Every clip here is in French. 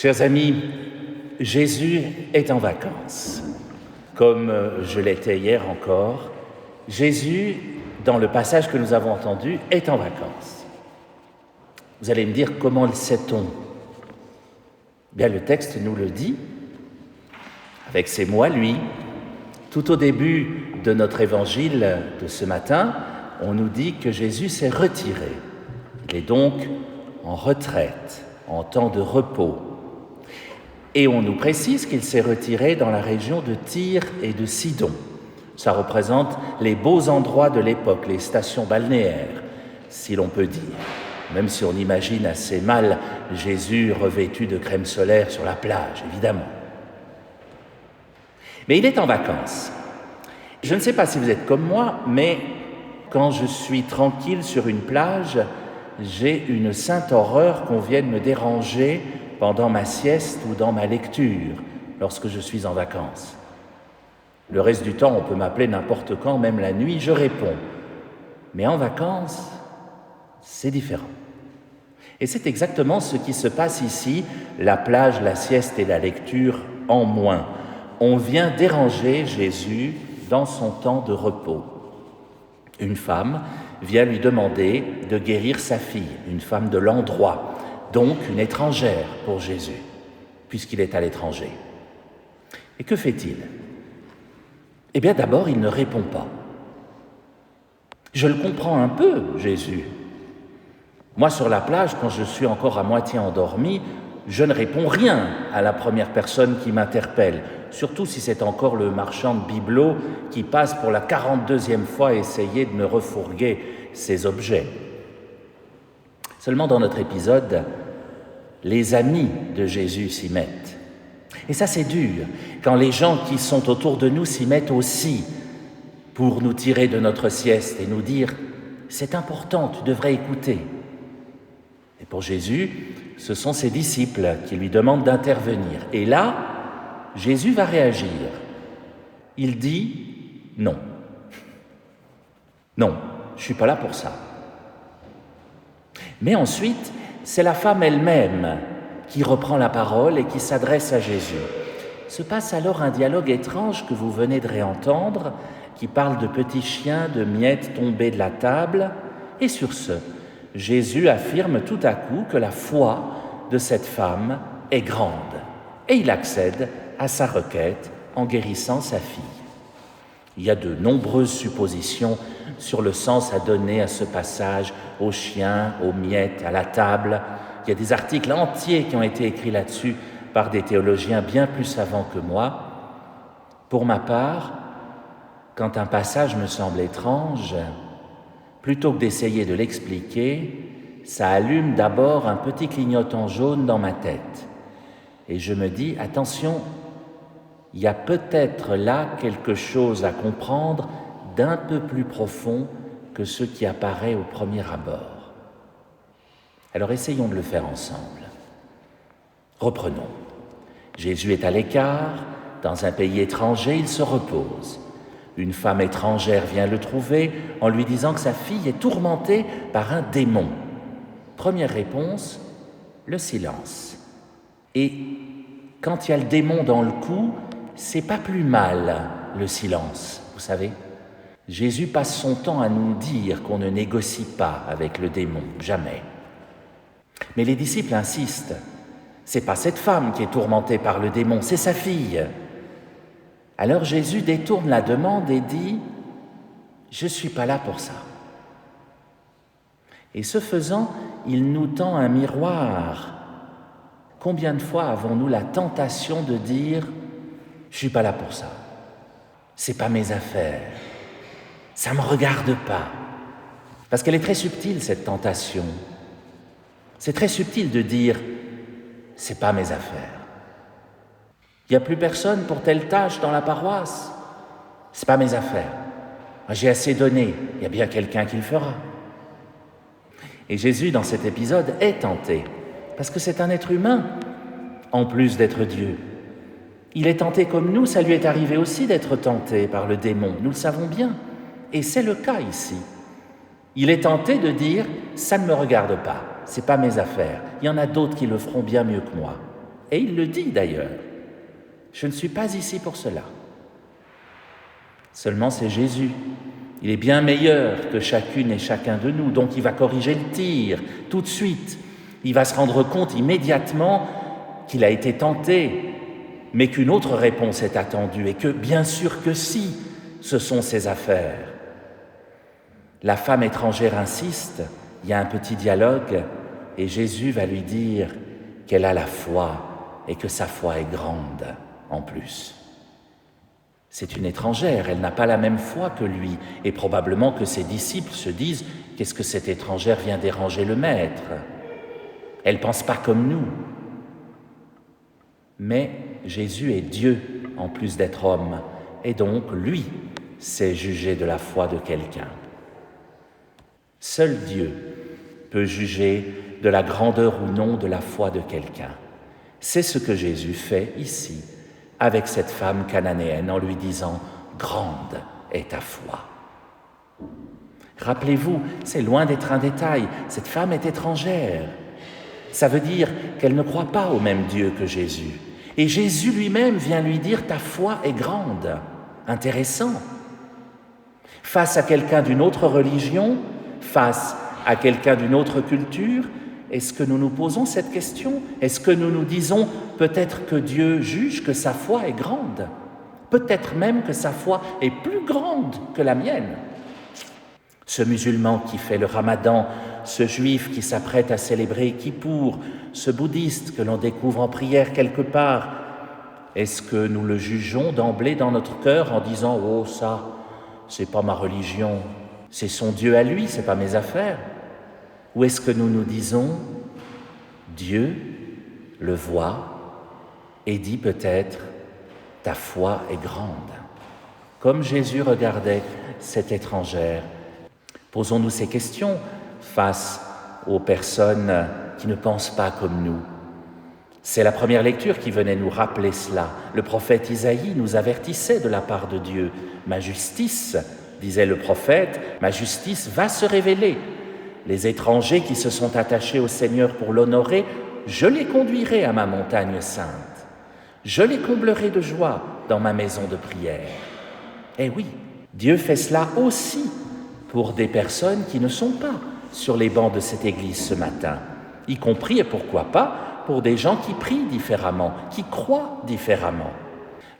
Chers amis, Jésus est en vacances. Comme je l'étais hier encore, Jésus, dans le passage que nous avons entendu, est en vacances. Vous allez me dire, comment le sait-on ? Bien, le texte nous le dit, avec ces mots à lui. Tout au début de notre évangile de ce matin, on nous dit que Jésus s'est retiré. Il est donc en retraite, en temps de repos. Et on nous précise qu'il s'est retiré dans la région de Tyr et de Sidon. Ça représente les beaux endroits de l'époque, les stations balnéaires, si l'on peut dire. Même si on imagine assez mal Jésus revêtu de crème solaire sur la plage, évidemment. Mais il est en vacances. Je ne sais pas si vous êtes comme moi, mais quand je suis tranquille sur une plage, j'ai une sainte horreur qu'on vienne me déranger pendant ma sieste ou dans ma lecture, lorsque je suis en vacances. Le reste du temps, on peut m'appeler n'importe quand, même la nuit, je réponds. Mais en vacances, c'est différent. Et c'est exactement ce qui se passe ici, la plage, la sieste et la lecture en moins. On vient déranger Jésus dans son temps de repos. Une femme vient lui demander de guérir sa fille, une femme de l'endroit, donc une étrangère pour Jésus, puisqu'il est à l'étranger. Et que fait-il ? Eh bien d'abord, il ne répond pas. Je le comprends un peu, Jésus. Moi, sur la plage, quand je suis encore à moitié endormi, je ne réponds rien à la première personne qui m'interpelle, surtout si c'est encore le marchand de bibelots qui passe pour la 42e fois essayer de me refourguer ses objets. Seulement dans notre épisode, les amis de Jésus s'y mettent. Et ça, c'est dur, quand les gens qui sont autour de nous s'y mettent aussi pour nous tirer de notre sieste et nous dire « c'est important, tu devrais écouter ». Et pour Jésus, ce sont ses disciples qui lui demandent d'intervenir. Et là, Jésus va réagir. Il dit « non. Non, je ne suis pas là pour ça ». Mais ensuite, c'est la femme elle-même qui reprend la parole et qui s'adresse à Jésus. Se passe alors un dialogue étrange que vous venez de réentendre, qui parle de petits chiens, de miettes tombées de la table. Et sur ce, Jésus affirme tout à coup que la foi de cette femme est grande. Et il accède à sa requête en guérissant sa fille. Il y a de nombreuses suppositions sur le sens à donner à ce passage aux chiens, aux miettes, à la table. Il y a des articles entiers qui ont été écrits là-dessus par des théologiens bien plus savants que moi. Pour ma part, quand un passage me semble étrange, plutôt que d'essayer de l'expliquer, ça allume d'abord un petit clignotant jaune dans ma tête. Et je me dis, attention, il y a peut-être là quelque chose à comprendre d'un peu plus profond que ce qui apparaît au premier abord. Alors essayons de le faire ensemble. Reprenons. Jésus est à l'écart, dans un pays étranger, il se repose. Une femme étrangère vient le trouver en lui disant que sa fille est tourmentée par un démon. Première réponse, le silence. Et quand il y a le démon dans le coup, c'est pas plus mal, le silence, vous savez. Jésus passe son temps à nous dire qu'on ne négocie pas avec le démon, jamais. Mais les disciples insistent. C'est pas cette femme qui est tourmentée par le démon, c'est sa fille. Alors Jésus détourne la demande et dit « Je suis pas là pour ça ». Et ce faisant, il nous tend un miroir. Combien de fois avons-nous la tentation de dire « Je suis pas là pour ça, c'est pas mes affaires, ça me regarde pas ». Parce qu'elle est très subtile, cette tentation. C'est très subtil de dire « c'est pas mes affaires ». Il n'y a plus personne pour telle tâche dans la paroisse, c'est pas mes affaires. Moi, j'ai assez donné, il y a bien quelqu'un qui le fera. Et Jésus, dans cet épisode, est tenté, parce que c'est un être humain, en plus d'être Dieu. Il est tenté comme nous, ça lui est arrivé aussi d'être tenté par le démon, nous le savons bien. Et c'est le cas ici. Il est tenté de dire « ça ne me regarde pas, c'est pas mes affaires, il y en a d'autres qui le feront bien mieux que moi ». Et il le dit d'ailleurs. Je ne suis pas ici pour cela. Seulement c'est Jésus. Il est bien meilleur que chacune et chacun de nous, donc il va corriger le tir tout de suite. Il va se rendre compte immédiatement qu'il a été tenté, mais qu'une autre réponse est attendue et que bien sûr que si, ce sont ses affaires. La femme étrangère insiste, il y a un petit dialogue et Jésus va lui dire qu'elle a la foi et que sa foi est grande en plus. C'est une étrangère, elle n'a pas la même foi que lui et probablement que ses disciples se disent « Qu'est-ce que cette étrangère vient déranger le maître ?» Elle ne pense pas comme nous. Mais Jésus est Dieu en plus d'être homme et donc lui sait juger de la foi de quelqu'un. Seul Dieu peut juger de la grandeur ou non de la foi de quelqu'un. C'est ce que Jésus fait ici avec cette femme cananéenne en lui disant « Grande est ta foi ». Rappelez-vous, c'est loin d'être un détail, cette femme est étrangère. Ça veut dire qu'elle ne croit pas au même Dieu que Jésus. Et Jésus lui-même vient lui dire « Ta foi est grande ». Intéressant. Face à quelqu'un d'une autre religion, face à quelqu'un d'une autre culture, est-ce que nous nous posons cette question? Est-ce que nous nous disons peut-être que Dieu juge que sa foi est grande? Peut-être même que sa foi est plus grande que la mienne. Ce musulman qui fait le ramadan, ce juif qui s'apprête à célébrer Kippour, ce bouddhiste que l'on découvre en prière quelque part, est-ce que nous le jugeons d'emblée dans notre cœur en disant « Oh ça, c'est pas ma religion, c'est son Dieu à lui, c'est pas mes affaires » Ou est-ce que nous nous disons « Dieu le voit et dit peut-être « Ta foi est grande ». Comme Jésus regardait cette étrangère. Posons-nous ces questions face aux personnes qui ne pensent pas comme nous. C'est la première lecture qui venait nous rappeler cela. Le prophète Isaïe nous avertissait de la part de Dieu. « Ma justice, disait le prophète, ma justice va se révéler. Les étrangers qui se sont attachés au Seigneur pour l'honorer, je les conduirai à ma montagne sainte. Je les comblerai de joie dans ma maison de prière. » Eh oui, Dieu fait cela aussi pour des personnes qui ne sont pas sur les bancs de cette église ce matin, y compris, et pourquoi pas, pour des gens qui prient différemment, qui croient différemment.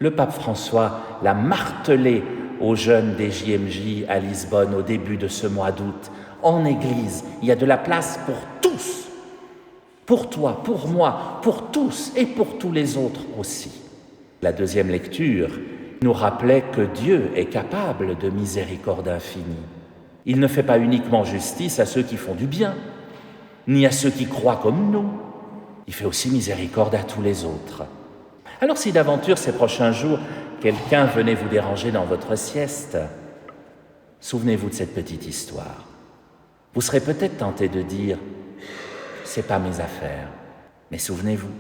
Le pape François l'a martelé aux jeunes des JMJ à Lisbonne au début de ce mois d'août. En Église, il y a de la place pour tous, pour toi, pour moi, pour tous et pour tous les autres aussi. La deuxième lecture nous rappelait que Dieu est capable de miséricorde infinie. Il ne fait pas uniquement justice à ceux qui font du bien, ni à ceux qui croient comme nous. Il fait aussi miséricorde à tous les autres. Alors si d'aventure ces prochains jours, quelqu'un venait vous déranger dans votre sieste, souvenez-vous de cette petite histoire. Vous serez peut-être tenté de dire « c'est pas mes affaires ». Mais souvenez-vous,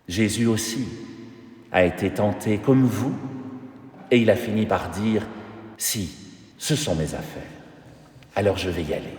Jésus aussi a été tenté comme vous et il a fini par dire « si, ce sont mes affaires, alors je vais y aller ».